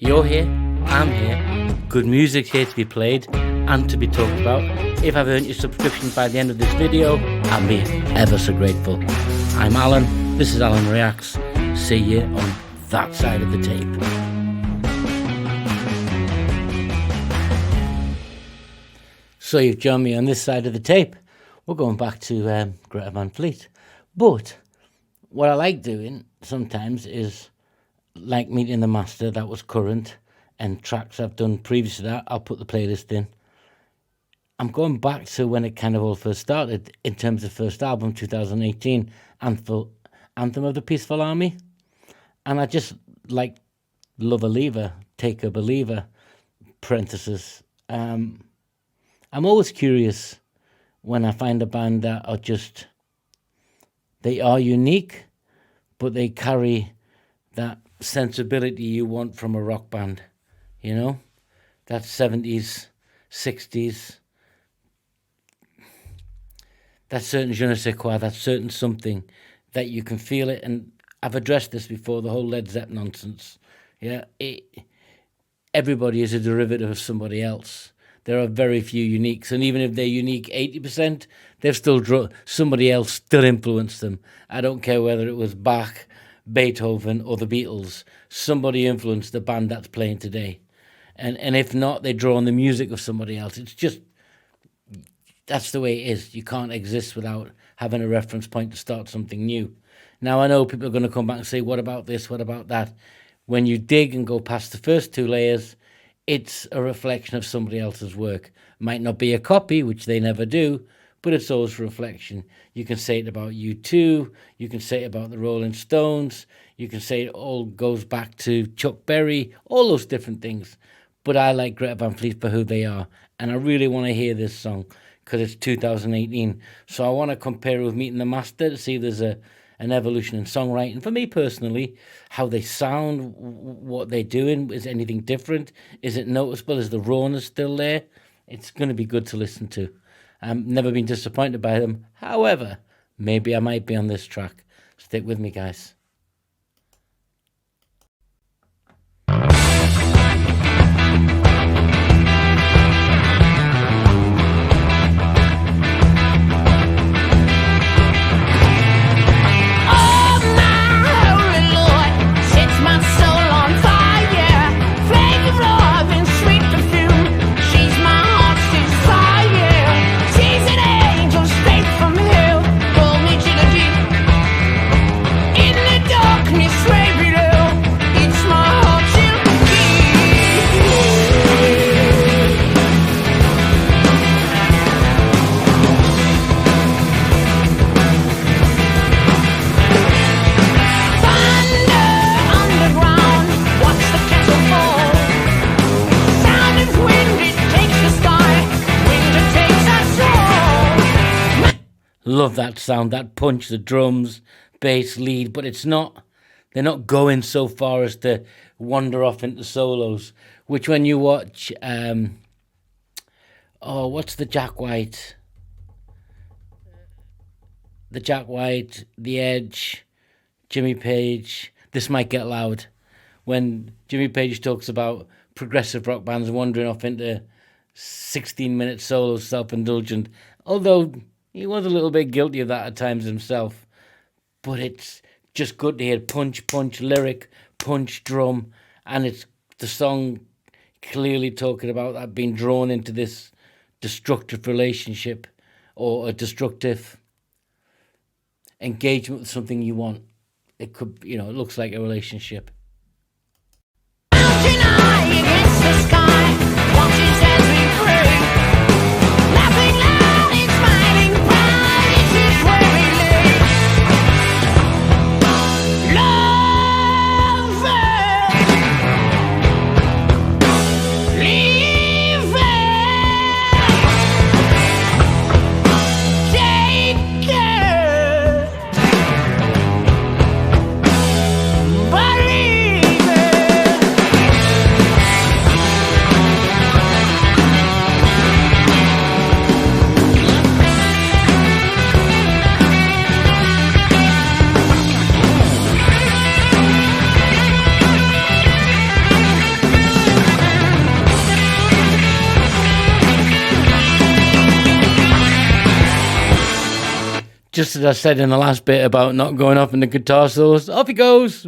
You're here, I'm here, good music's here to be played and to be talked about. If I've earned your subscription by the end of this video, I'll be ever so grateful. I'm Alan, this is Alan Reacts. See you on that side of the tape. So you've joined me on this side of the tape. We're going back to Greta Van Fleet. But what I like doing sometimes is like meeting the master, that was current, and tracks I've done previous to that, I'll put the playlist in. I'm going back to when it kind of all first started in terms of first album, 2018, Anthem of the Peaceful Army. And I just like Love a Lever, Take a Believer, parenthesis. I'm always curious when I find a band that are just, they are unique, but they carry that sensibility you want from a rock band, you know? That 70s, 60s, that certain je ne sais quoi, that certain something that you can feel it. And I've addressed this before, the whole Led Zeppelin nonsense. Yeah, everybody is a derivative of somebody else. There are very few uniques, and even if they're unique 80%, they've still somebody else still influenced them. I don't care whether it was Bach, Beethoven, or the Beatles. Somebody influenced the band that's playing today, and if not, they draw on the music of somebody else. It's just, that's the way it is. You can't exist without having a reference point to start something new. Now I know people are going to come back and say, what about this, what about that? When you dig and go past the first two layers, it's a reflection of somebody else's work. Might not be a copy, which they never do, but it's always a reflection. You can say it about U2, you can say it about the Rolling Stones, you can say it all goes back to Chuck Berry, all those different things. But I like Greta Van Fleet for who they are, and I really want to hear this song because it's 2018. So I want to compare it with Meeting the Master to see if there's an evolution in songwriting. For me personally, how they sound, what they're doing, is anything different? Is it noticeable? Is the rawness still there? It's going to be good to listen to. I've never been disappointed by them. However, maybe I might be on this track. Stick with me, guys. Love that sound, that punch, the drums, bass, lead, but it's not, they're not going so far as to wander off into solos, which when you watch, what's the Jack White? The Jack White, The Edge, Jimmy Page, This Might Get Loud. When Jimmy Page talks about progressive rock bands wandering off into 16-minute solos, self-indulgent, although he was a little bit guilty of that at times himself. But it's just good to hear punch, punch, lyric, punch, drum. And it's the song clearly talking about that being drawn into this destructive relationship or a destructive engagement with something you want. It could, it looks like a relationship. Mountain high against the sky, watches as we pray. Laughing loud and smiling pride, this is where we lay. Lover, leave it, take it, believe. just as I said in the last bit about not going off in the guitar solos, off he goes.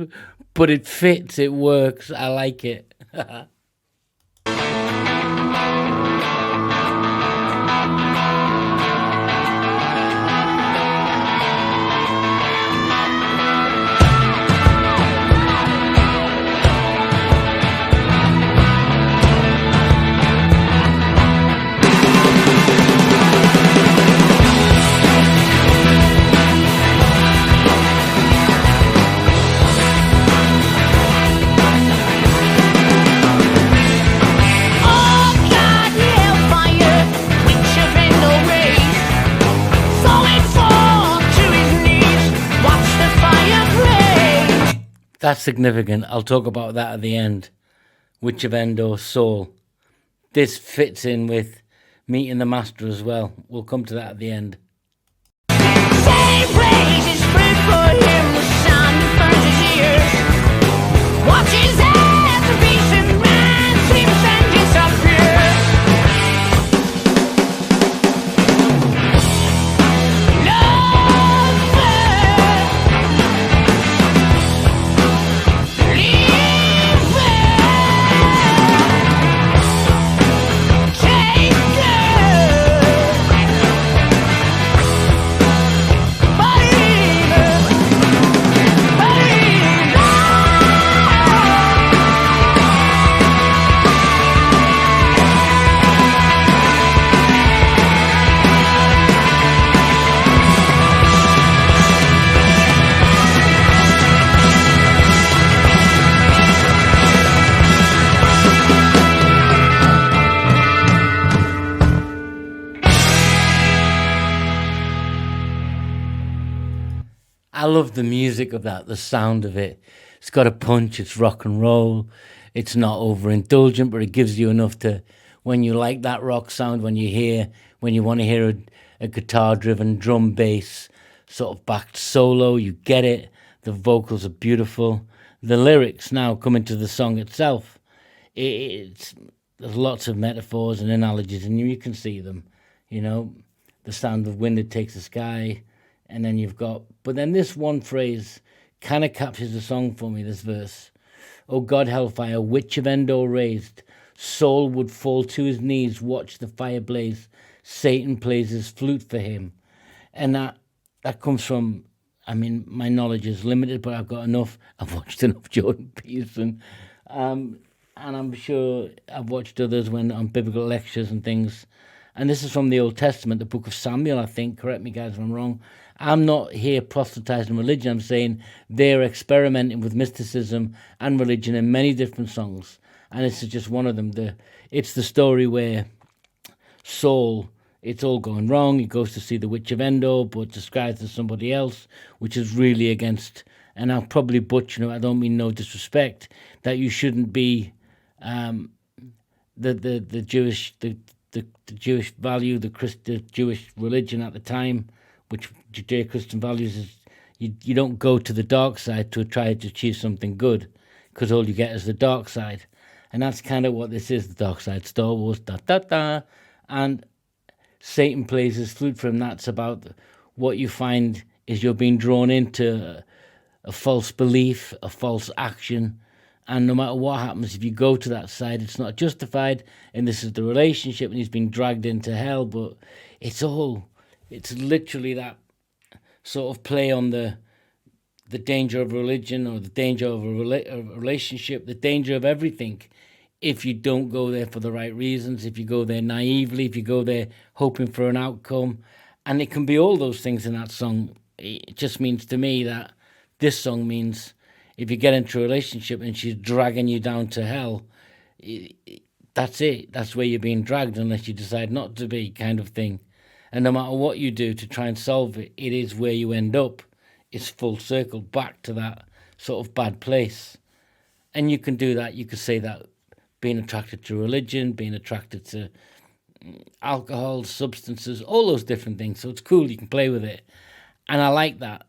But it fits, it works, I like it. Oh God, the hellfire, which of Endor raised, falling fall to his knees, watch the fire blaze. That's significant. I'll talk about that at the end. Witch of Endor, Soul. This fits in with meeting the master as well. We'll come to that at the end. Same blaze is spread for him, the sun burns his ears. Watch his as the recent man sweeps and disappears. I love the music of that, the sound of it. It's got a punch, it's rock and roll. It's not overindulgent, but it gives you enough to, when you like that rock sound, when you want to hear a guitar-driven drum bass sort of backed solo, you get it. The vocals are beautiful. The lyrics now come into the song itself. There's lots of metaphors and analogies, and you can see them. You know, the sound of wind that takes the sky, and then but then this one phrase kind of captures the song for me, this verse. Oh God, hellfire, witch of Endor raised, soul would fall to his knees, watch the fire blaze, Satan plays his flute for him. And that comes from, I mean, my knowledge is limited, but I've got enough. I've watched enough Jordan Peterson. And I'm sure I've watched others on biblical lectures and things. And this is from the Old Testament, the book of Samuel, I think. Correct me, guys, if I'm wrong. I'm not here proselytizing religion. I'm saying they're experimenting with mysticism and religion in many different songs. And this is just one of them. It's the story where Saul, it's all going wrong. He goes to see the Witch of Endor, but disguised as somebody else, which is really against, and I'll probably butcher, I don't mean no disrespect, that you shouldn't be the Jewish value, the Jewish religion at the time, which Judeo-Christian values is you don't go to the dark side to try to achieve something good, because all you get is the dark side. And that's kind of what this is, the dark side, Star Wars, and Satan plays his flute for him. That's about what you find is you're being drawn into a false belief, a false action, and no matter what happens, if you go to that side, it's not justified, and this is the relationship, and he's been dragged into hell, but it's literally that sort of play on the danger of religion, or the danger of a relationship, the danger of everything, if you don't go there for the right reasons, if you go there naively, if you go there hoping for an outcome. And it can be all those things in that song. It just means to me that this song means if you get into a relationship and she's dragging you down to hell, that's it. That's where you're being dragged unless you decide not to be, kind of thing. And no matter what you do to try and solve it, it is where you end up. It's full circle back to that sort of bad place. And you can do that. You could say that being attracted to religion, being attracted to alcohol, substances, all those different things. So it's cool. You can play with it. And I like that.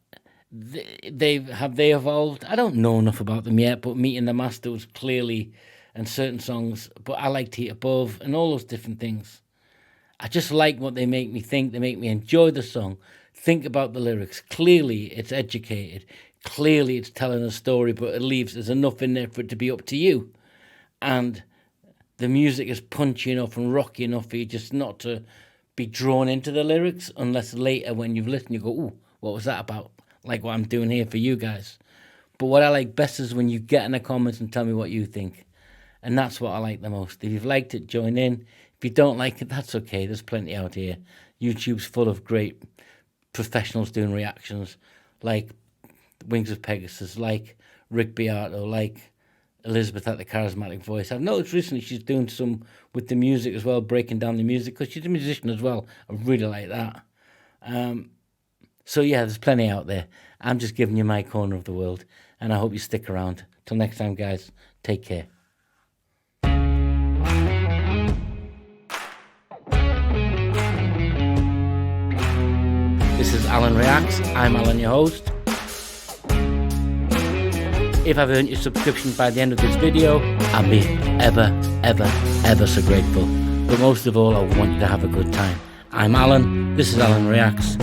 Have they evolved? I don't know enough about them yet, but Meeting the Master was clearly, and certain songs, but I liked Heat Above and all those different things. I just like what they make me think. They make me enjoy the song, think about the lyrics. Clearly, it's educated. Clearly, it's telling a story, but there's enough in there for it to be up to you. And the music is punchy enough and rocky enough for you just not to be drawn into the lyrics, unless later when you've listened, you go, ooh, what was that about? Like what I'm doing here for you guys. But what I like best is when you get in the comments and tell me what you think. And that's what I like the most. If you've liked it, join in. If you don't like it, that's okay. There's plenty out here. YouTube's full of great professionals doing reactions, like Wings of Pegasus, like Rick Beato, like Elizabeth at the Charismatic Voice. I've noticed recently she's doing some with the music as well, breaking down the music, because she's a musician as well. I really like that. So yeah, there's plenty out there. I'm just giving you my corner of the world, and I hope you stick around. Till next time, guys, take care. This is Alan Reacts. I'm Alan, your host. If I've earned your subscription by the end of this video, I'll be ever so grateful. But most of all, I want you to have a good time. I'm Alan. This is Alan Reacts.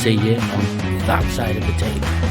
See you on that side of the table.